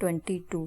22।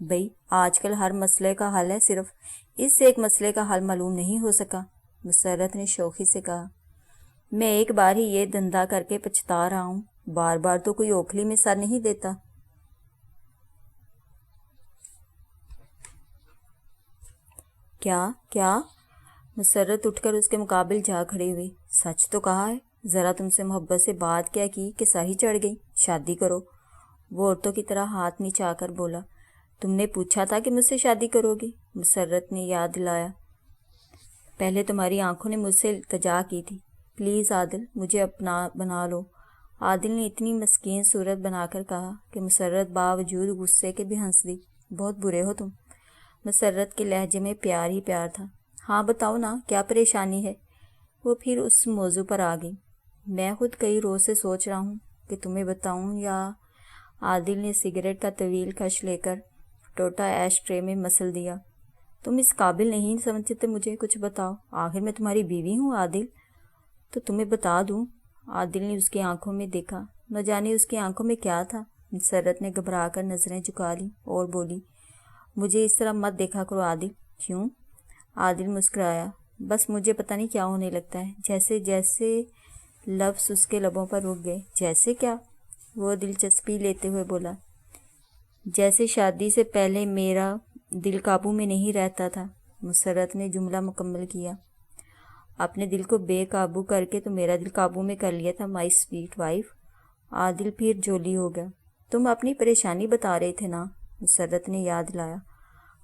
بھئی آج کل ہر مسئلے کا حل ہے، صرف اس ایک مسئلے کا حل معلوم نہیں ہو سکا۔ مسرت نے شوخی سے کہا، میں ایک بار ہی یہ دھندا کر کے پچھتا رہا ہوں، بار بار تو کوئی اوکھلی میں سر نہیں دیتا۔ کیا؟ مسرت اٹھ کر اس کے مقابل جا کھڑی ہوئی۔ سچ تو کہا ہے، ذرا تم سے محبت سے بات کیا کی کہ سہی چڑھ گئی، شادی کرو۔ وہ عورتوں کی طرح ہاتھ نیچا کر بولا، تم نے پوچھا تھا کہ مجھ سے شادی کرو گی؟ مسرت نے یاد دلایا، پہلے تمہاری آنکھوں نے مجھ سے التجا کی تھی، پلیز عادل مجھے اپنا بنا لو۔ عادل نے اتنی مسکین صورت بنا کر کہا کہ مسرت باوجود غصے کے بھی ہنس دی۔ بہت برے ہو تم۔ مسرت کے لہجے میں پیار ہی پیار تھا۔ ہاں بتاؤ نا، کیا پریشانی ہے؟ وہ پھر اس موضوع پر آ گئی۔ میں خود کئی روز سے سوچ رہا ہوں کہ تمہیں بتاؤں یا… عادل نے سگریٹ کا طویل کش لے کر ٹوٹا ایش ٹرے میں مسل دیا۔ تم اس قابل نہیں سمجھتے مجھے، کچھ بتاؤ، آخر میں تمہاری بیوی ہوں عادل۔ تو تمہیں بتا دوں۔ عادل نے اس کی آنکھوں میں دیکھا، نہ جانے اس کی آنکھوں میں کیا تھا۔ مسرت نے گھبرا کر نظریں جھکا لیں اور بولی، مجھے اس طرح مت دیکھا کرو عادل۔ کیوں؟ عادل مسکرایا، بس مجھے پتہ نہیں کیا ہونے لگتا ہے، جیسے لفظ اس کے لبوں پر رک گئے۔ جیسے کیا؟ وہ دلچسپی لیتے ہوئے بولا، جیسے شادی سے پہلے میرا دل قابو میں نہیں رہتا تھا۔ مسرت نے جملہ مکمل کیا، اپنے دل کو بے قابو کر کے تو میرا دل قابو میں کر لیا تھا مائی سویٹ وائف۔ عادل پھر جولی ہو گیا۔ تم اپنی پریشانی بتا رہے تھے نا؟ مسرت نے یاد لایا۔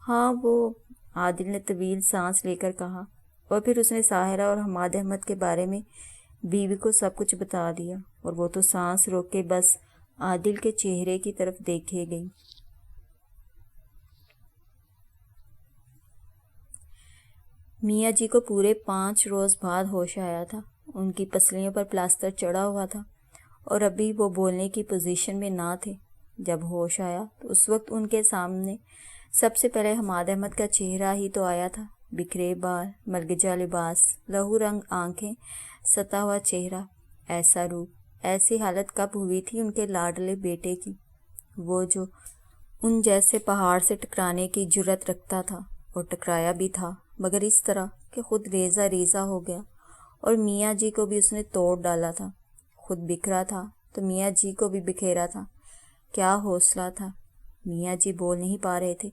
ہاں وہ… عادل نے طویل سانس لے کر کہا، اور پھر اس نے ساحرہ اور حماد احمد کے بارے میں بیوی کو سب کچھ بتا دیا، اور وہ تو سانس روک کے بس عادل کے چہرے کی طرف دیکھے گئی۔ میاں جی کو پورے 5 روز بعد ہوش آیا تھا۔ ان کی پسلیوں پر پلاسٹر چڑھا ہوا تھا اور ابھی وہ بولنے کی پوزیشن میں نہ تھے۔ جب ہوش آیا تو اس وقت ان کے سامنے سب سے پہلے حماد احمد کا چہرہ ہی تو آیا تھا، بکھرے بال، ملگجا لباس، لہو رنگ آنکھیں، ستا ہوا چہرہ، ایسا روپ، ایسی حالت کب ہوئی تھی ان کے لاڈلے بیٹے کی، وہ جو ان جیسے پہاڑ سے ٹکرانے کی جرأت رکھتا تھا، اور ٹکرایا بھی تھا، مگر اس طرح کہ خود ریزہ ریزہ ہو گیا، اور میاں جی کو بھی اس نے توڑ ڈالا تھا۔ خود بکھرا تھا تو میاں جی کو بھی بکھیرا تھا۔ کیا حوصلہ تھا! میاں جی بول نہیں پا رہے تھے،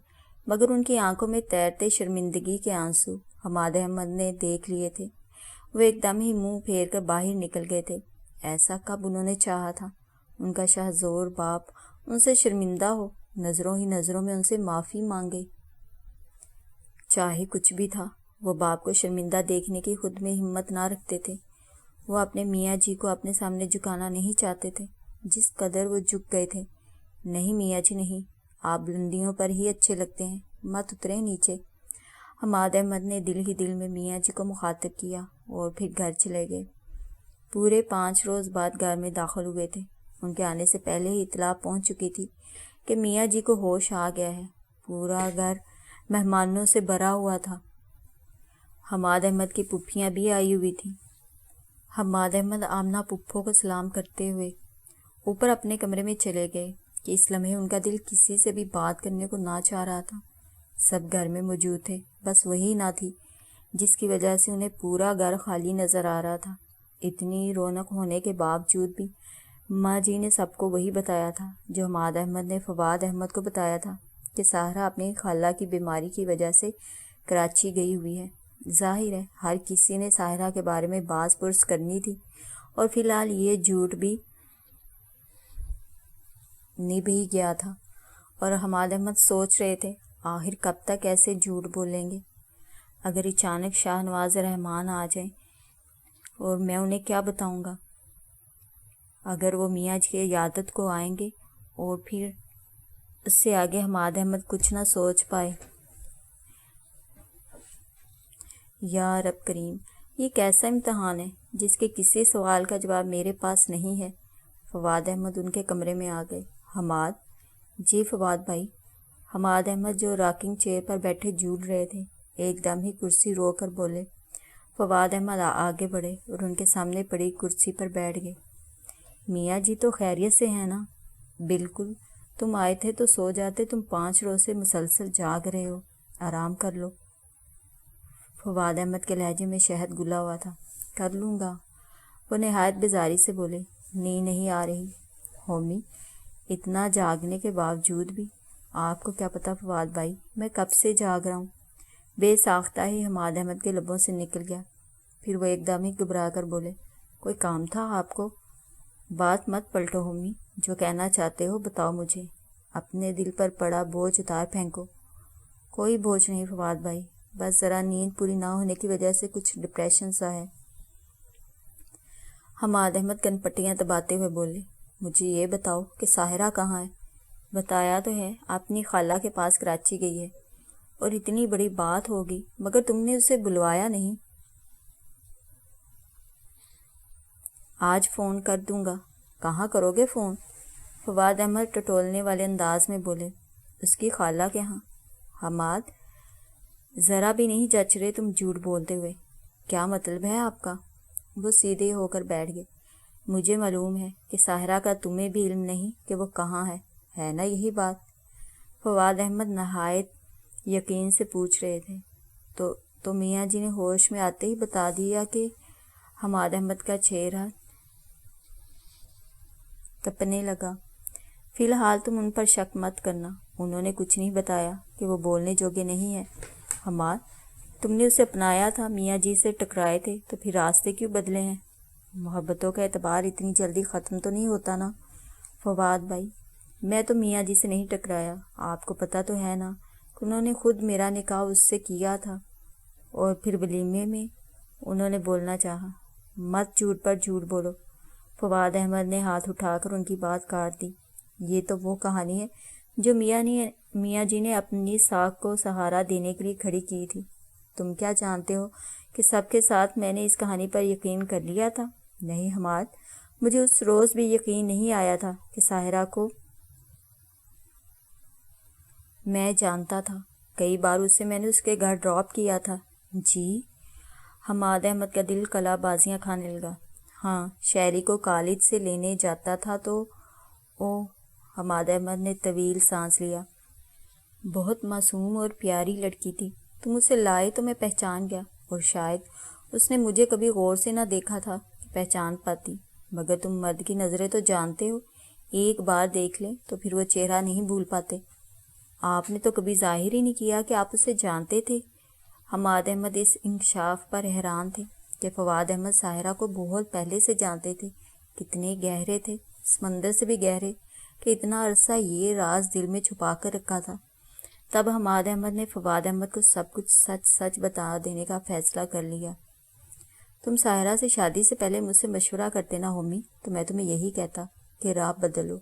مگر ان کی آنکھوں میں تیرتے شرمندگی کے آنسو حماد احمد نے دیکھ لیے تھے۔ وہ ایک دم ہی منہ پھیر کر باہر نکل گئے تھے۔ ایسا کب انہوں نے چاہا تھا ان کا شاہزور باپ ان سے شرمندہ ہو، نظروں ہی نظروں میں ان سے معافی مانگے۔ چاہے کچھ بھی تھا، وہ باپ کو شرمندہ دیکھنے کی خود میں ہمت نہ رکھتے تھے۔ وہ اپنے میاں جی کو اپنے سامنے جھکانا نہیں چاہتے تھے، جس قدر وہ جھک گئے تھے۔ نہیں میاں جی نہیں، آپ بلندیوں پر ہی اچھے لگتے ہیں، مت اتریں نیچے۔ حماد احمد نے دل ہی دل میں میاں جی کو مخاطب کیا اور پھر گھر چلے گئے۔ پورے 5 روز بعد گھر میں داخل ہوئے تھے۔ ان کے آنے سے پہلے ہی اطلاع پہنچ چکی تھی کہ میاں جی کو ہوش آ گیا ہے۔ پورا گھر مہمانوں سے بھرا ہوا تھا۔ حماد احمد کی پھوپھیاں بھی آئی ہوئی تھیں۔ حماد احمد آمنہ پھوپھو کو سلام کرتے ہوئے اوپر اپنے کمرے میں چلے گئے کہ اس لمحے ان کا دل کسی سے بھی بات کرنے کو نہ چاہ رہا تھا۔ سب گھر میں موجود تھے، بس وہی نہ تھی، جس کی وجہ سے انہیں پورا گھر خالی نظر آ رہا تھا۔ اتنی رونق ہونے کے باوجود بھی ماں جی نے سب کو وہی بتایا تھا جو حماد احمد نے فواد احمد کو بتایا تھا کہ ساحرہ اپنی خالہ کی بیماری کی وجہ سے کراچی گئی ہوئی ہے۔ ظاہر ہے ہر کسی نے ساحرہ کے بارے میں باز پرس کرنی تھی، اور فی الحال یہ جھوٹ بھی نبھ ہی گیا تھا، اور حماد احمد سوچ رہے تھے آخر کب تک ایسے جھوٹ بولیں گے۔ اگر اچانک شاہ نواز رحمان آ جائیں اور میں انہیں کیا بتاؤں گا؟ اگر وہ میاں جی کی عیادت کو آئیں گے اور پھر اس سے آگے حماد احمد کچھ نہ سوچ پائے۔ یا رب کریم، یہ کیسا امتحان ہے جس کے کسی سوال کا جواب میرے پاس نہیں ہے۔ فواد احمد ان کے کمرے میں آ گئے۔ حماد؟ جی فواد بھائی۔ حماد احمد جو راکنگ چیئر پر بیٹھے جھول رہے تھے، ایک دم ہی کرسی رو کر بولے۔ فواد احمد آگے بڑھے اور ان کے سامنے پڑی کرسی پر بیٹھ گئے۔ میاں جی تو خیریت سے ہیں نا؟ بالکل، تم آئے تھے تو سو جاتے، تم 5 روز سے مسلسل جاگ رہے ہو، آرام کر لو۔ فواد احمد کے لہجے میں شہد گلا ہوا تھا۔ کر لوں گا، وہ نہایت بیزاری سے بولے۔ نیند نہیں آ رہی ہومی؟ اتنا جاگنے کے باوجود بھی؟ آپ کو کیا پتا فواد بھائی، میں کب سے جاگ رہا ہوں۔ بے ساختہ ہی حماد احمد کے لبوں سے نکل گیا۔ پھر وہ ایک دم ہی گھبرا کر بولے، کوئی کام تھا آپ کو؟ بات مت پلٹو ہومی، جو کہنا چاہتے ہو بتاؤ مجھے، اپنے دل پر پڑا بوجھ اتار پھینکو۔ کوئی بوجھ نہیں فواد بھائی، بس ذرا نیند پوری نہ ہونے کی وجہ سے کچھ ڈپریشن سا ہے۔ حماد احمد کن پٹیاں دباتے ہوئے بولے، مجھے یہ بتاؤ کہ ساحرہ کہاں ہے؟ بتایا تو ہے، اپنی خالہ کے پاس کراچی گئی ہے، اور اتنی بڑی بات ہوگی، مگر تم نے اسے بلوایا نہیں۔ آج فون کر دوں گا۔ کہاں کرو گے فون؟ فواد احمد ٹٹولنے والے انداز میں بولے، اس کی خالہ کے ہاں۔ حماد، ذرا بھی نہیں جچ رہے تم جھوٹ بولتے ہوئے، کیا مطلب ہے آپ کا؟ وہ سیدھے ہو کر بیٹھ گئے۔ مجھے معلوم ہے کہ ساحرہ کا تمہیں بھی علم نہیں کہ وہ کہاں ہے نا یہی بات؟ فواد احمد نہایت یقین سے پوچھ رہے تھے۔ تو میاں جی نے ہوش میں آتے ہی بتا دیا کہ حماد احمد کا چہرہ تپنے لگا۔ فی الحال تم ان پر شک مت کرنا، انہوں نے کچھ نہیں بتایا کہ وہ بولنے جوگے نہیں ہیں۔ حماد، تم نے اسے اپنایا تھا، میاں جی سے ٹکرائے تھے، تو پھر راستے کیوں بدلے ہیں؟ محبتوں کا اعتبار اتنی جلدی ختم تو نہیں ہوتا نا فواد بھائی۔ میں تو میاں جی سے نہیں ٹکرایا، آپ کو پتہ تو ہے نا کہ انہوں نے خود میرا نکاح اس سے کیا تھا، اور پھر ولیمے میں انہوں نے بولنا چاہا۔ مت جھوٹ پر جھوٹ بولو۔ فواد احمد نے ہاتھ اٹھا کر ان کی بات کاٹ دی۔ یہ تو وہ کہانی ہے جو میاں جی نے اپنی ساکھ کو سہارا دینے کے لیے کھڑی کی تھی۔ تم کیا جانتے ہو کہ سب کے ساتھ میں نے اس کہانی پر یقین کر لیا تھا؟ نہیں حماد، مجھے اس روز بھی یقین نہیں آیا تھا کہ ساحرہ کو میں جانتا تھا۔ کئی بار اسے میں نے اس کے گھر ڈراپ کیا تھا۔ جی؟ حماد احمد کا دل کلا بازیاں کھانے لگا۔ ہاں، شہری کو کالج سے لینے جاتا تھا تو حماد احمد نے طویل سانس لیا۔ بہت معصوم اور پیاری لڑکی تھی، تم اسے لائے تو میں پہچان گیا، اور شاید اس نے مجھے کبھی غور سے نہ دیکھا تھا کہ پہچان پاتی، مگر تم مرد کی نظریں تو جانتے ہو، ایک بار دیکھ لیں تو پھر وہ چہرہ نہیں بھول پاتے۔ آپ نے تو کبھی ظاہر ہی نہیں کیا کہ آپ اسے جانتے تھے۔ حماد احمد اس انکشاف پر حیران تھے کہ فواد احمد ساحرہ کو بہت پہلے سے جانتے تھے۔ کتنے گہرے تھے، سمندر سے بھی گہرے، کہ اتنا عرصہ یہ راز دل میں چھپا کر رکھا تھا۔ تب حماد احمد نے فواد احمد کو سب کچھ سچ سچ بتا دینے کا فیصلہ کر لیا۔ تم ساحرہ سے شادی سے پہلے مجھ سے مشورہ کرتے نہ ہومی تو میں تمہیں یہی کہتا کہ راہ بدلو۔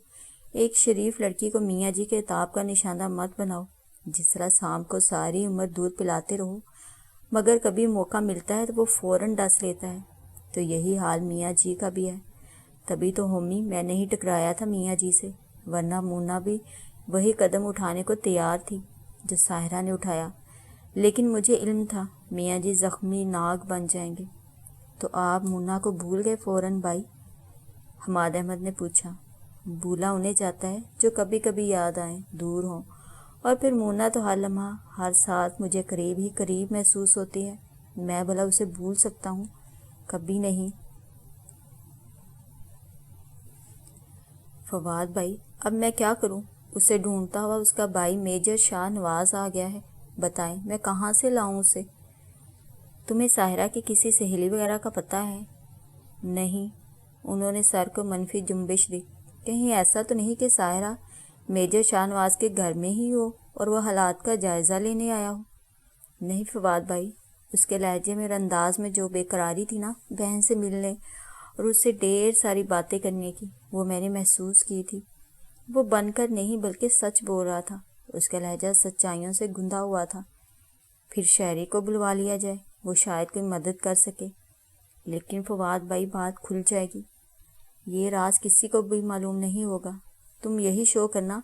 ایک شریف لڑکی کو میاں جی کے عتاب کا نشانہ مت بناؤ۔ جس طرح سانپ کو ساری عمر دودھ پلاتے رہو، مگر کبھی موقع ملتا ہے تو وہ فوراً ڈس لیتا ہے، تو یہی حال میاں جی کا بھی ہے۔ تبھی تو ہومی میں نہیں ٹکرایا تھا میاں جی سے، ورنہ مونا بھی وہی قدم اٹھانے کو تیار تھی جو ساحرہ نے اٹھایا۔ لیکن مجھے علم تھا میاں جی زخمی ناگ بن جائیں گے۔ تو آپ مونا کو بھول گئے فوراً بھائی؟ حماد احمد نے پوچھا۔ بھولا انہیں جاتا ہے جو کبھی کبھی یاد آئیں، دور ہوں، اور پھر مونا تو ہر لمحہ ہر ساتھ مجھے قریب ہی قریب محسوس ہوتی ہے۔ میں بھلا اسے بھول سکتا ہوں؟ کبھی نہیں۔ فواد بھائی، اب میں کیا کروں؟ اسے ڈھونڈتا ہوا اس کا بھائی میجر شاہ نواز آ گیا ہے، بتائیں میں کہاں سے لاؤں اسے؟ تمہیں ساحرہ کی کسی سہیلی وغیرہ کا پتہ ہے؟ نہیں۔ انہوں نے سر کو منفی جنبش دی۔ کہیں ایسا تو نہیں کہ ساحرہ میجر شاہ نواز کے گھر میں ہی ہو اور وہ حالات کا جائزہ لینے آیا ہو؟ نہیں فواد بھائی، اس کے لہجے میں اور انداز میں جو بے قراری تھی نا بہن سے ملنے اور اس سے ڈھیر ساری باتیں کرنے کی، وہ میں نے محسوس کی تھی۔ وہ بن کر نہیں بلکہ سچ بول رہا تھا، اس کا لہجہ سچائیوں سے گندھا ہوا تھا۔ پھر شہری کو بلوا لیا جائے، وہ شاید کوئی مدد کر سکے۔ لیکن فواد بھائی بات کھل جائے گی، یہ راز کسی کو بھی معلوم نہیں ہوگا۔ تم یہی شو کرنا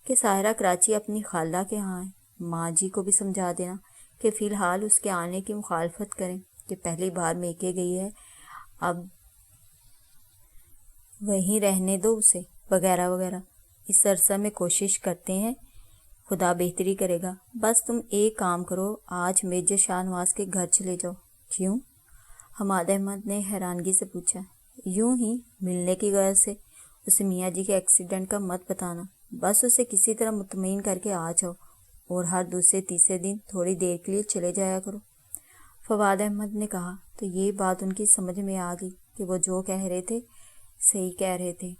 کہ ساحرہ کراچی اپنی خالہ کے ہاں ہے، ماں جی کو بھی سمجھا دینا کہ فی الحال اس کے آنے کی مخالفت کریں، کہ پہلی بار میکے گئی ہے، اب وہیں رہنے دو اسے، وغیرہ وغیرہ۔ اس عرصہ میں کوشش کرتے ہیں، خدا بہتری کرے گا۔ بس تم ایک کام کرو، آج میجر شاہ نواز کے گھر چلے جاؤ۔ کیوں؟ حماد احمد نے حیرانگی سے پوچھا۔ یوں ہی، ملنے کی غرض سے۔ اسے میاں جی کے ایکسیڈنٹ کا مت بتانا، بس اسے کسی طرح مطمئن کر کے آ جاؤ، اور ہر دوسرے تیسرے دن تھوڑی دیر کے لیے چلے جایا کرو۔ فواد احمد نے کہا تو یہ بات ان کی سمجھ میں آ گئی کہ وہ جو کہہ رہے تھے صحیح کہہ رہے تھے۔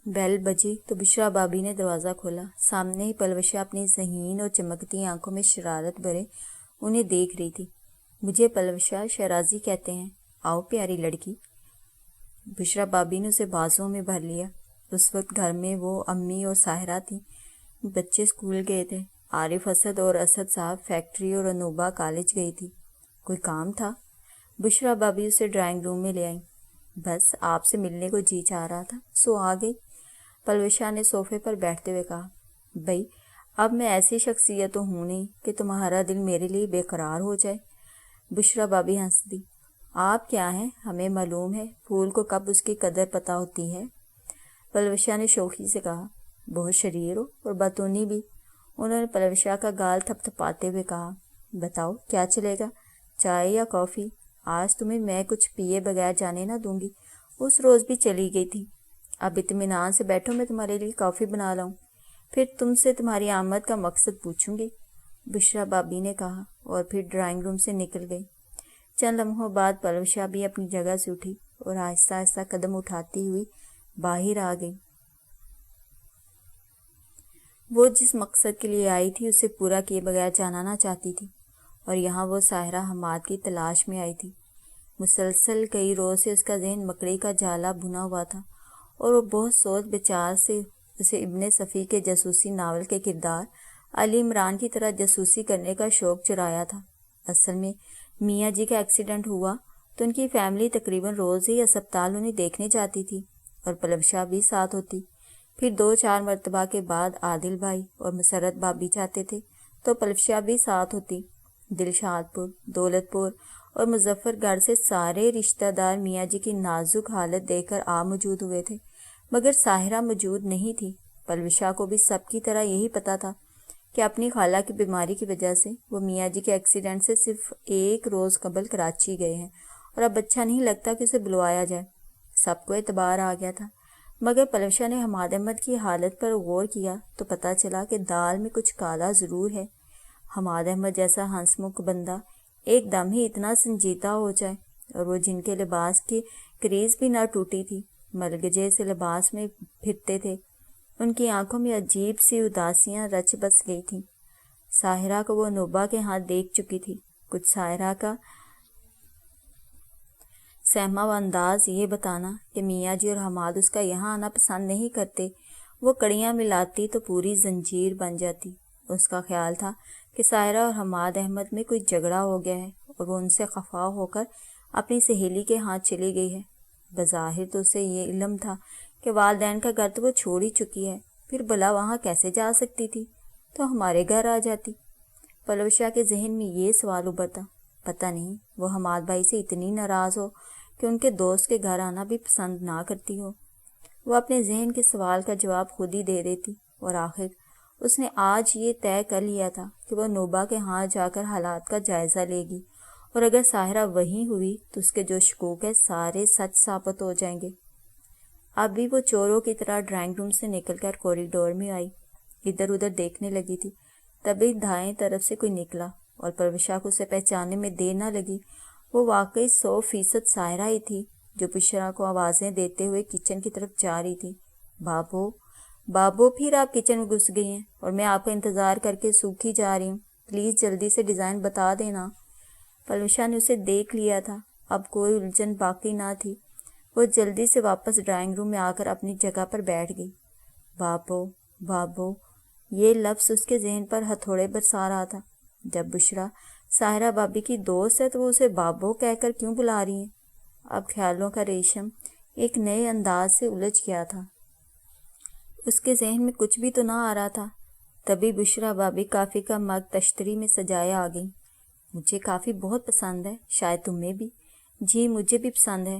بیل بجی تو بشرا بابی نے دروازہ کھولا۔ سامنے ہی پلوشا اپنی ذہین اور چمکتی آنکھوں میں شرارت بھرے انہیں دیکھ رہی تھی۔ مجھے پلوشا شہرازی کہتے ہیں، آؤ پیاری لڑکی۔ بشرا بابی نے اسے بازوں میں بھر لیا۔ اس وقت گھر میں وہ امی اور ساحرہ تھیں۔ بچے اسکول گئے تھے، عارف اسد اور اسد صاحب فیکٹری اور انوبا کالج گئی تھی۔ کوئی کام تھا؟ بشرا بابی اسے ڈرائنگ روم میں لے آئیں۔ بس آپ سے ملنے کو جی چاہ رہا تھا سو آ گئی، پلوشا نے صوفے پر بیٹھتے ہوئے کہا۔ بھئی اب میں ایسی شخصیت تو ہوں نہیں کہ تمہارا دل میرے لیے بے قرار ہو جائے۔ بشرا بابی ہنس دی۔ آپ کیا ہیں، ہمیں معلوم ہے پھول کو کب اس کی قدر پتہ ہوتی ہے۔ پلوشا نے شوخی سے کہا۔ بہت شریر ہو اور باتونی بھی۔ انہوں نے پلوشا کا گال تھپ تھپاتے ہوئے کہا۔ بتاؤ کیا چلے گا، چائے یا کافی؟ آج تمہیں میں کچھ پیے بغیر جانے نہ دوں گی۔ اس روز بھی چلی گئی تھی۔ اب اطمینان سے بیٹھو، میں تمہارے لیے کافی بنا لاؤں، پھر تم سے تمہاری آمد کا مقصد پوچھوں گی، بشرا بابی نے کہا، اور پھر ڈرائنگ روم سے نکل گئی۔ چند لمحوں بعد پلوشا بھی اپنی جگہ سے اٹھی اور آہستہ آہستہ قدم اٹھاتی ہوئی باہر آ گئی۔ وہ جس مقصد کے لیے آئی تھی اسے پورا کیے بغیر جانا نہ چاہتی تھی، اور یہاں وہ ساحرہ حماد کی تلاش میں آئی تھی۔ مسلسل کئی روز سے اس کا ذہن مکڑی کا جالا بنا ہوا تھا، اور وہ بہت سوچ بچار سے اسے ابن صفی کے جاسوسی ناول کے کردار علی عمران کی طرح جاسوسی کرنے کا شوق چرایا تھا۔ اصل میں میاں جی کا ایکسیڈنٹ ہوا تو ان کی فیملی تقریباً روز ہی اسپتال انہیں دیکھنے جاتی تھی، اور پلوشا بھی ساتھ ہوتی۔ پھر 2-4 مرتبہ کے بعد عادل بھائی اور مسرت بابی چاہتے تھے تو پلوشا بھی ساتھ ہوتی۔ دلشاد پور، دولت پور اور مظفر گڑھ سے سارے رشتہ دار میاں جی کی نازک حالت دیکھ کر آ موجود ہوئے تھے، مگر ساحرہ موجود نہیں تھی۔ پلوشا کو بھی سب کی طرح یہی پتا تھا کہ اپنی خالہ کی بیماری کی وجہ سے وہ میاں جی کے ایکسیڈنٹ سے صرف 1 روز قبل کراچی گئے ہیں، اور اب اچھا نہیں لگتا کہ اسے بلوایا جائے۔ سب کو اعتبار آ گیا تھا، مگر پلوشا نے حماد احمد کی حالت پر غور کیا تو پتہ چلا کہ دال میں کچھ کالا ضرور ہے۔ حماد احمد جیسا ہنس مکھ بندہ ایک دم ہی اتنا سنجیدہ ہو جائے، اور وہ جن کے لباس کی کریز بھی نہ ٹوٹی تھی، ملگجے سے لباس میں پھرتے تھے، ان کی آنکھوں میں عجیب سی اداسیاں رچ بس گئی تھیں۔ ساحرہ کو وہ نوبہ کے ہاتھ دیکھ چکی تھی۔ کچھ ساحرہ کا سہما و انداز یہ بتانا کہ میاں جی اور حماد اس کا یہاں آنا پسند نہیں کرتے، وہ کڑیاں ملاتی تو پوری زنجیر بن جاتی۔ اس کا خیال تھا کہ ساحرہ اور حماد احمد میں کوئی جھگڑا ہو گیا ہے، اور وہ ان سے خفا ہو کر اپنی سہیلی کے ہاتھ چلی گئی ہے۔ بظاہر تو اسے یہ علم تھا کہ والدین کا گھر تو وہ چھوڑ ہی چکی ہے، پھر بلا وہاں کیسے جا سکتی تھی، تو ہمارے گھر آ جاتی۔ پلوشا کے ذہن میں یہ سوال ابھرتا، پتہ نہیں وہ حماد بھائی سے اتنی ناراض ہو کہ ان کے دوست کے گھر آنا بھی پسند نہ کرتی ہو۔ وہ اپنے ذہن کے سوال کا جواب خود ہی دے دیتی، اور آخر اس نے آج یہ طے کر لیا تھا کہ وہ نوبہ کے ہاں جا کر حالات کا جائزہ لے گی، اور اگر ساحرہ وہیں ہوئی تو اس کے جو شکوک ہے سارے سچ ثابت ہو جائیں گے۔ اب بھی وہ چوروں کی طرح ڈرائنگ روم سے نکل کر کوریڈور میں آئی، ادھر ادھر دیکھنے لگی تھی، تبھی دائیں طرف سے کوئی نکلا، اور پلوشا کو اسے پہچاننے میں دیر نہ لگی۔ وہ واقعی 100% ساحرہ ہی تھی، جو بشرا کو آوازیں دیتے ہوئے کچن کی طرف جا رہی تھی۔ بابو، بابو، پھر آپ کچن میں گھس گئی ہیں، اور میں آپ کا انتظار کر کے سوکھی جا رہی ہوں، پلیز جلدی سے ڈیزائن بتا دینا۔ پلوشا نے اسے دیکھ لیا تھا، اب کوئی الجھن باقی نہ تھی۔ وہ جلدی سے واپس ڈرائنگ روم میں آ کر اپنی جگہ پر بیٹھ گئی۔ بابو، بابو، یہ لفظ اس کے ذہن پر ہتھوڑے برسا رہا تھا۔ جب بشرا ساحرہ بابی کی دوست ہے تو وہ اسے بابو کہہ کر کیوں بلا رہی ہیں؟ اب خیالوں کا ریشم ایک نئے انداز سے الجھ گیا تھا، اس کے ذہن میں کچھ بھی تو نہ آ رہا تھا۔ تبھی بشرا بابی کافی کا مگ تشتری میں سجائے آ گئی۔ مجھے کافی بہت پسند ہے، شاید تمہیں بھی۔ جی مجھے بھی پسند ہے،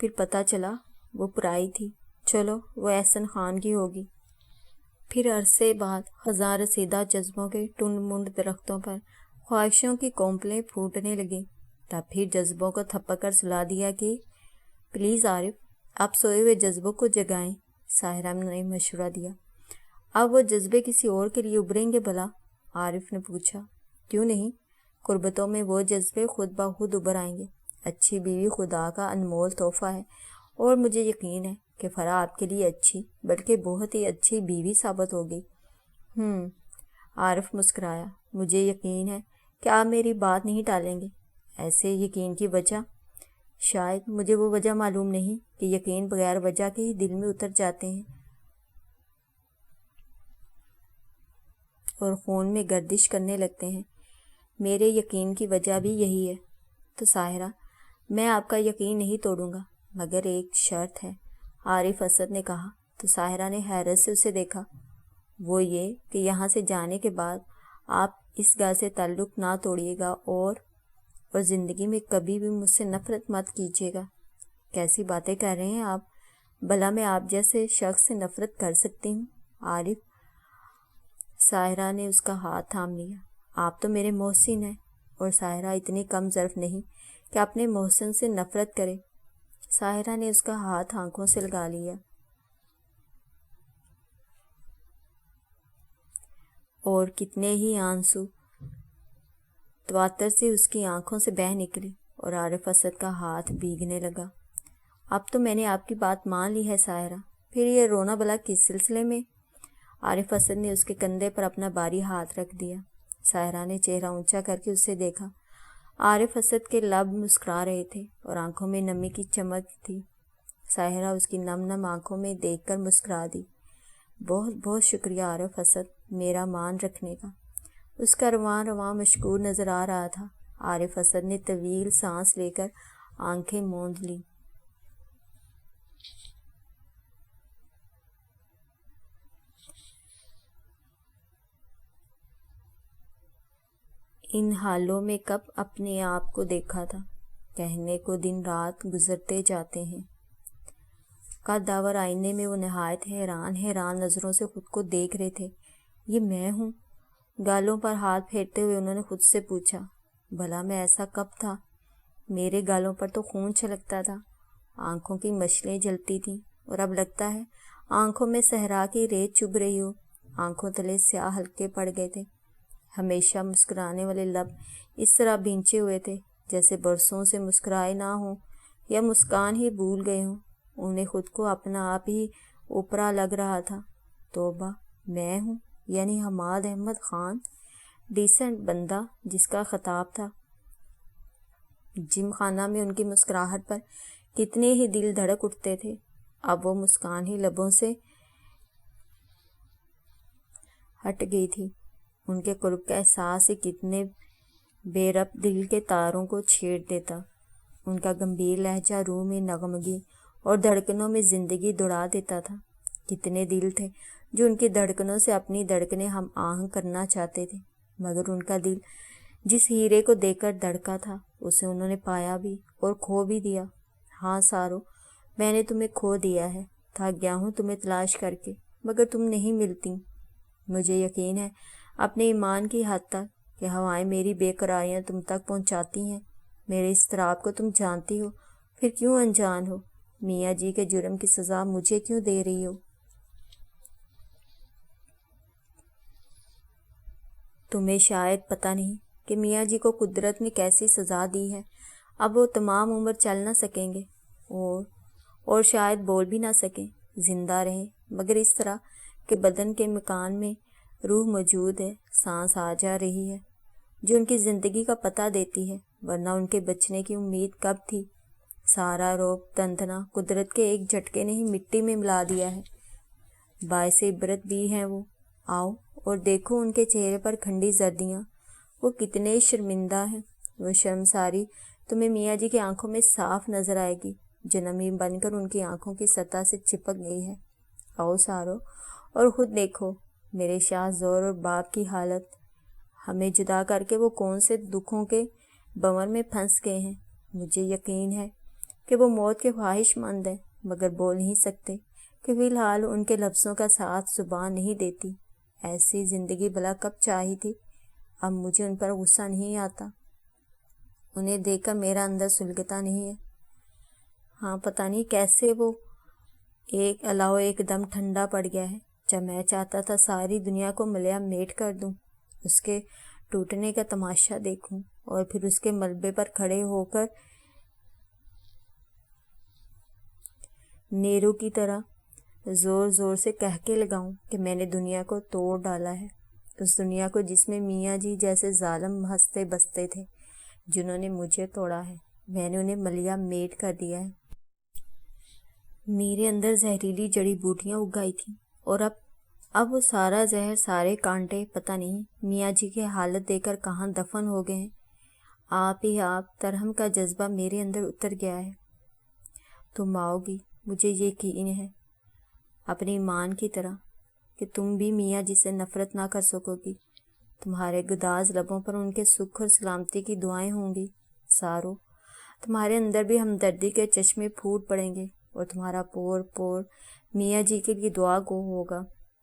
پھر پتہ چلا وہ پرائی تھی، چلو وہ احسن خان کی ہوگی۔ پھر عرصے بعد خزاں رسیدہ جذبوں کے ٹنڈ منڈ درختوں پر خواہشوں کی کونپلیں پھوٹنے لگیں۔ تب پھر جذبوں کو تھپک کر سلا دیا کہ پلیز عارف، آپ سوئے ہوئے جذبوں کو جگائیں۔ ساحرہ نے مشورہ دیا۔ اب وہ جذبے کسی اور کے لیے ابھریں گے بھلا؟ عارف نے پوچھا۔ کیوں نہیں، قربتوں میں وہ جذبے خود بخود ابھر آئیں گے۔ اچھی بیوی خدا کا انمول تحفہ ہے، اور مجھے یقین ہے کہ فرح آپ کے لیے اچھی بلکہ بہت ہی اچھی بیوی ثابت ہوگی۔ عارف مسکرایا۔ مجھے یقین ہے کہ آپ میری بات نہیں ٹالیں گے۔ ایسے یقین کی وجہ؟ شاید مجھے وہ وجہ معلوم نہیں کہ یقین بغیر وجہ کے ہی دل میں اتر جاتے ہیں اور خون میں گردش کرنے لگتے ہیں۔ میرے یقین کی وجہ بھی یہی ہے۔ تو ساحرہ، میں آپ کا یقین نہیں توڑوں گا، مگر ایک شرط ہے، عارف اسد نے کہا۔ تو ساحرہ نے حیرت سے اسے دیکھا۔ وہ یہ کہ یہاں سے جانے کے بعد آپ اس گھر سے تعلق نہ توڑیے گا اور زندگی میں کبھی بھی مجھ سے نفرت مت کیجیے گا۔ کیسی باتیں کہہ رہے ہیں آپ؟ بھلا میں آپ جیسے شخص سے نفرت کر سکتی ہوں عارف؟ ساحرہ نے اس کا ہاتھ تھام لیا۔ آپ تو میرے محسن ہیں، اور ساحرہ اتنی کم ظرف نہیں کہ اپنے محسن سے نفرت کرے۔ ساحرہ نے اس کا ہاتھ آنکھوں سے لگا لیا اور کتنے ہی آنسو تواتر سے اس کی آنکھوں سے بہہ نکلے اور عارف اسد کا ہاتھ بھیگنے لگا۔ اب تو میں نے آپ کی بات مان لی ہے ساحرہ، پھر یہ رونا بلا کس سلسلے میں؟ عارف اسد نے اس کے کندھے پر اپنا باری ہاتھ رکھ دیا۔ ساحرہ نے چہرہ اونچا کر کے اسے دیکھا۔ عارف اسد کے لب مسکرا رہے تھے اور آنکھوں میں نمی کی چمک تھی۔ ساحرہ اس کی نم نم آنکھوں میں دیکھ کر مسکرا دی۔ بہت بہت شکریہ عارف اسد، میرا مان رکھنے کا۔ اس کا رواں رواں مشکور نظر آ رہا تھا۔ عارف اسد نے طویل سانس لے کر آنکھیں موند لی۔ ان حالوں میں کب اپنے آپ کو دیکھا تھا، کہنے کو دن رات گزرتے جاتے ہیں۔ قد آور آئینے میں وہ نہایت حیران نظروں سے خود کو دیکھ رہے تھے۔ یہ میں ہوں؟ گالوں پر ہاتھ پھیرتے ہوئے انہوں نے خود سے پوچھا۔ بھلا میں ایسا کب تھا؟ میرے گالوں پر تو خون چھلکتا تھا، آنکھوں کی مشلیں جلتی تھیں، اور اب لگتا ہے آنکھوں میں صحرا کی ریت چبھ رہی ہو۔ آنکھوں تلے سیاہ حلقے پڑ گئے تھے۔ ہمیشہ مسکرانے والے لب اس طرح بھینچے ہوئے تھے جیسے برسوں سے مسکرائے نہ ہوں یا مسکان ہی بھول گئے ہوں۔ انہیں خود کو اپنا آپ ہی اوپرا لگ رہا تھا۔ توبہ، میں ہوں؟ یعنی حماد احمد خان، ڈیسنٹ بندہ جس کا خطاب تھا۔ جم خانہ میں ان کی مسکراہٹ پر کتنے ہی دل دھڑک اٹھتے تھے، اب وہ مسکان ہی لبوں سے ہٹ گئی تھی۔ ان کے قرب کا احساس ہی کتنے بے ربط دل کے تاروں کو چھیڑ دیتا۔ ان کا گمبھیر لہجہ روح میں نغمگی اور دھڑکنوں میں زندگی دوڑا دیتا تھا۔ کتنے دل تھے جو ان کی دھڑکنوں سے اپنی دھڑکنیں ہم آہنگ کرنا چاہتے تھے، مگر ان کا دل جس ہیرے کو دیکھ کر دھڑکا تھا اسے انہوں نے پایا بھی اور کھو بھی دیا۔ ہاں سارو، میں نے تمہیں کھو دیا ہے، تھک گیا ہوں تمہیں تلاش کر کے، مگر تم نہیں ملتی۔ مجھے یقین ہے اپنے ایمان کی حد تک کہ ہوائیں میری بے قراریاں تم تک پہنچاتی ہیں۔ میرے اضطراب کو تم جانتی ہو، پھر کیوں انجان ہو؟ میاں جی کے جرم کی سزا مجھے کیوں دے رہی ہو؟ تمہیں شاید پتہ نہیں کہ میاں جی کو قدرت نے کیسی سزا دی ہے۔ اب وہ تمام عمر چل نہ سکیں گے اور شاید بول بھی نہ سکیں، زندہ رہیں مگر اس طرح کہ بدن کے مکان میں روح موجود ہے، سانس آ جا رہی ہے جو ان کی زندگی کا پتہ دیتی ہے، ورنہ ان کے بچنے کی امید کب تھی؟ سارا روب تنتنا قدرت کے ایک جھٹکے نے ہی مٹی میں ملا دیا ہے۔ باعث عبرت بھی ہیں وہ۔ آؤ اور دیکھو ان کے چہرے پر کھنڈی زردیاں، وہ کتنے شرمندہ ہیں۔ وہ شرمساری تمہیں میاں جی کی آنکھوں میں صاف نظر آئے گی جو نمی بن کر ان کی آنکھوں کی سطح سے چپک گئی ہے۔ آؤ سارو اور خود دیکھو میرے شاہ زور اور باپ کی حالت، ہمیں جدا کر کے وہ کون سے دکھوں کے بنور میں پھنس گئے ہیں۔ مجھے یقین ہے کہ وہ موت کے خواہش مند ہیں مگر بول نہیں سکتے، کہ فی الحال ان کے لفظوں کا ساتھ زبان نہیں دیتی۔ ایسی زندگی بھلا کب چاہی تھی؟ اب مجھے ان پر غصہ نہیں آتا، انہیں دیکھ کر میرا اندر سلگتا نہیں ہے۔ ہاں پتہ نہیں کیسے وہ الاؤ ایک دم ٹھنڈا پڑ گیا ہے۔ جب میں چاہتا تھا ساری دنیا کو ملیا میٹ کر دوں، اس کے ٹوٹنے کا تماشا دیکھوں اور پھر اس کے ملبے پر کھڑے ہو کر نیرو کی طرح زور زور سے کہکے لگاؤں کہ میں نے دنیا کو توڑ ڈالا ہے، اس دنیا کو جس میں میاں جی جیسے ظالم ہنستے بستے تھے، جنہوں نے مجھے توڑا ہے، میں نے انہیں ملیا میٹ کر دیا ہے۔ میرے اندر زہریلی جڑی بوٹیاں اگ گئی تھیں اور اب وہ سارا زہر، سارے کانٹے پتہ نہیں میاں جی کی حالت دے کر کہاں دفن ہو گئے ہیں۔ آپ ہی آپ ترحم کا جذبہ میرے اندر اتر گیا ہے۔ تم آؤ گی، مجھے یقین ہے اپنی ایمان کی طرح کہ تم بھی میاں جی سے نفرت نہ کر سکو گی۔ تمہارے گداز لبوں پر ان کے سکھ اور سلامتی کی دعائیں ہوں گی۔ سارو، تمہارے اندر بھی ہمدردی کے چشمے پھوٹ پڑیں گے اور تمہارا پور پور میاں جی کے لیے دعا گو ہوگا۔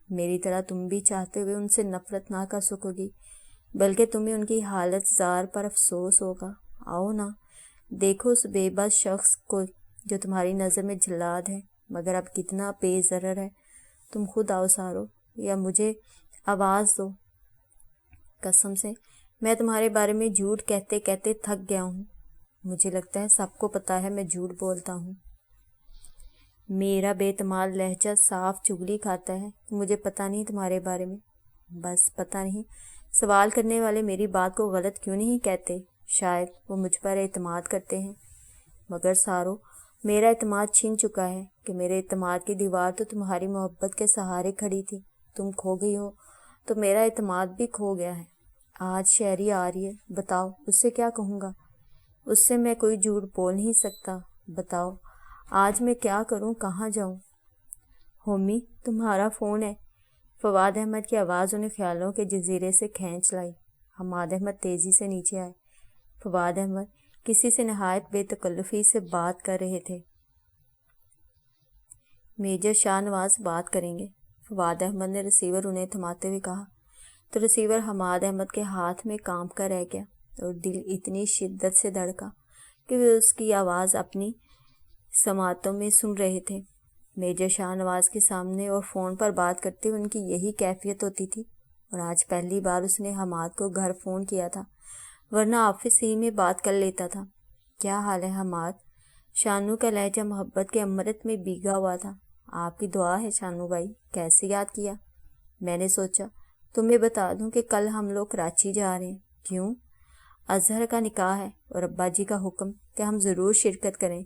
میری طرح تم بھی چاہتے ہوئے ان سے نفرت نہ کر سکو گی، بلکہ تمہیں ان کی حالت زار پر افسوس ہوگا۔ آؤ نا، دیکھو اس بے بس شخص کو جو تمہاری نظر میں جلاد ہے مگر اب کتنا بے ضرر ہے۔ تم خود آؤ سارو، یا مجھے آواز دو۔ قسم سے میں تمہارے بارے میں جھوٹ کہتے کہتے تھک گیا ہوں۔ مجھے لگتا ہے سب کو پتہ ہے میں جھوٹ بولتا ہوں۔ میرا بے اعتماد لہجہ صاف چغلی کھاتا ہے کہ مجھے پتہ نہیں تمہارے بارے میں۔ بس پتہ نہیں سوال کرنے والے میری بات کو غلط کیوں نہیں کہتے؟ شاید وہ مجھ پر اعتماد کرتے ہیں، مگر سارو میرا اعتماد چھن چکا ہے کہ میرے اعتماد کی دیوار تو تمہاری محبت کے سہارے کھڑی تھی، تم کھو گئی ہو تو میرا اعتماد بھی کھو گیا ہے۔ آج شہری آ رہی ہے، بتاؤ اس سے کیا کہوں گا؟ اس سے میں کوئی جھوٹ بول نہیں سکتا۔ بتاؤ آج میں کیا کروں، کہاں جاؤں؟ ہومی تمہارا فون ہے۔ فواد احمد کی آواز انہیں خیالوں کے جزیرے سے کھینچ لائی۔ حماد احمد تیزی سے نیچے آئے۔ فواد احمد کسی سے نہایت بے تکلفی سے بات کر رہے تھے۔ میجر شاہ نواز بات کریں گے، فواد احمد نے ریسیور انہیں تھماتے ہوئے کہا، تو ریسیور حماد احمد کے ہاتھ میں کانپ کر رہ گیا اور دل اتنی شدت سے دھڑکا کہ وہ اس کی آواز اپنی سماعتوں میں سن رہے تھے۔ میجر شاہ نواز کے سامنے اور فون پر بات کرتے ہوئے ان کی یہی کیفیت ہوتی تھی، اور آج پہلی بار اس نے حماد کو گھر فون کیا تھا، ورنہ آفس ہی میں بات کر لیتا تھا۔ کیا حال ہے حماد؟ شانو کا لہجہ محبت کے امرت میں بھیگا ہوا تھا۔ آپ کی دعا ہے شانو بھائی، کیسے یاد کیا؟ میں نے سوچا تمہیں بتا دوں کہ کل ہم لوگ کراچی جا رہے ہیں۔ کیوں؟ اظہر کا نکاح ہے اور ابا جی کا حکم کہ ہم ضرور شرکت کریں۔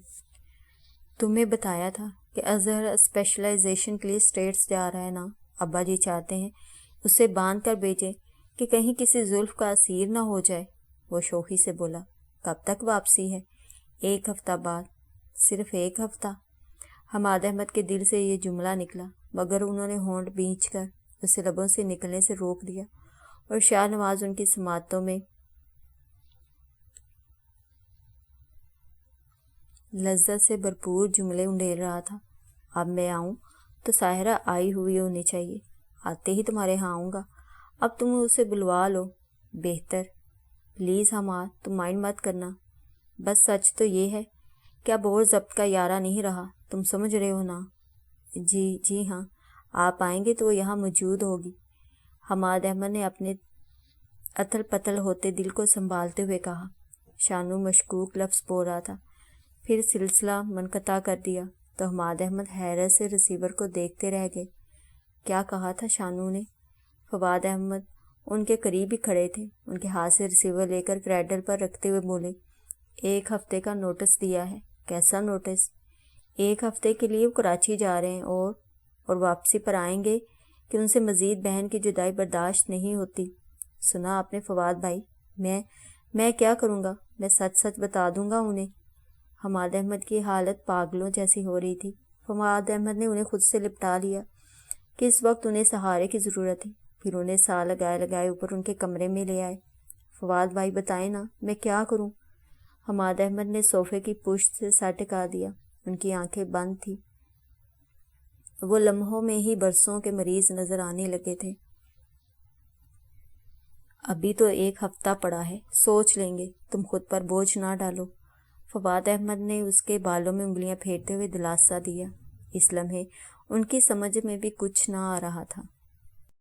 تمہیں بتایا تھا کہ اظہر اسپیشلائزیشن کے لیے اسٹیٹس جا رہا ہے نا، ابا جی چاہتے ہیں اسے باندھ کر بھیجیں کہ کہیں کسی زلف کا اسیر نہ ہو جائے۔ وہ شوخی سے بولا، کب تک واپسی ہے؟ 1 ہفتہ بعد۔ صرف 1 ہفتہ؟ حماد احمد کے دل سے یہ جملہ نکلا، مگر انہوں نے ہونٹ بھینچ کر اسے لبوں سے نکلنے سے روک دیا، اور شاہ نواز ان کی سماعتوں میں لذت سے بھرپور جملے انڈیل رہا تھا۔ اب میں آؤں تو ساحرہ آئی ہوئی ہونی چاہیے، آتے ہی تمہارے ہاں آؤں گا۔ اب تم اسے بلوا لو، بہتر۔ پلیز حماد تم مائنڈ مت کرنا، بس سچ تو یہ ہے کہ اب اور ضبط کا یارہ نہیں رہا، تم سمجھ رہے ہو نا؟ جی ہاں، آپ آئیں گے تو وہ یہاں موجود ہوگی، حماد احمد نے اپنے اتھل پتھل ہوتے دل کو سنبھالتے ہوئے کہا۔ شانو مشکوک لفظ بول رہا تھا، پھر سلسلہ منقطع کر دیا تو حماد احمد حیرت سے ریسیور کو دیکھتے رہ گئے۔ کیا کہا تھا شانو نے؟ فواد احمد ان کے قریب ہی کھڑے تھے، ان کے ہاتھ سے ریسیور لے کر کریڈل پر رکھتے ہوئے بولے، 1 ہفتے کا نوٹس دیا ہے۔ کیسا نوٹس؟ 1 ہفتے کے لیے وہ کراچی جا رہے ہیں اور واپسی پر آئیں گے کہ ان سے مزید بہن کی جدائی برداشت نہیں ہوتی۔ سنا آپ نے فواد بھائی، میں کیا کروں گا؟ میں سچ سچ بتا دوں گا انہیں۔ حماد احمد کی حالت پاگلوں جیسی ہو رہی تھی۔ فواد احمد نے انہیں خود سے لپٹا لیا کہ اس وقت انہیں سہارے کی ضرورت ہے، پھر انہیں سا لگائے اوپر ان کے کمرے میں لے آئے۔ فواد بھائی بتائیں نا، میں کیا کروں؟ حماد احمد نے صوفے کی پشت سے سر ٹکا دیا۔ ان کی آنکھیں بند تھی۔ وہ لمحوں میں ہی برسوں کے مریض نظر آنے لگے تھے۔ ابھی تو 1 ہفتہ پڑا ہے، سوچ لیں گے، تم خود پر بوجھ نہ ڈالو۔ فواد احمد نے اس کے بالوں میں انگلیاں پھیرتے ہوئے دلاسا دیا۔ اس لمحے ان کی سمجھ میں بھی کچھ نہ آ رہا تھا۔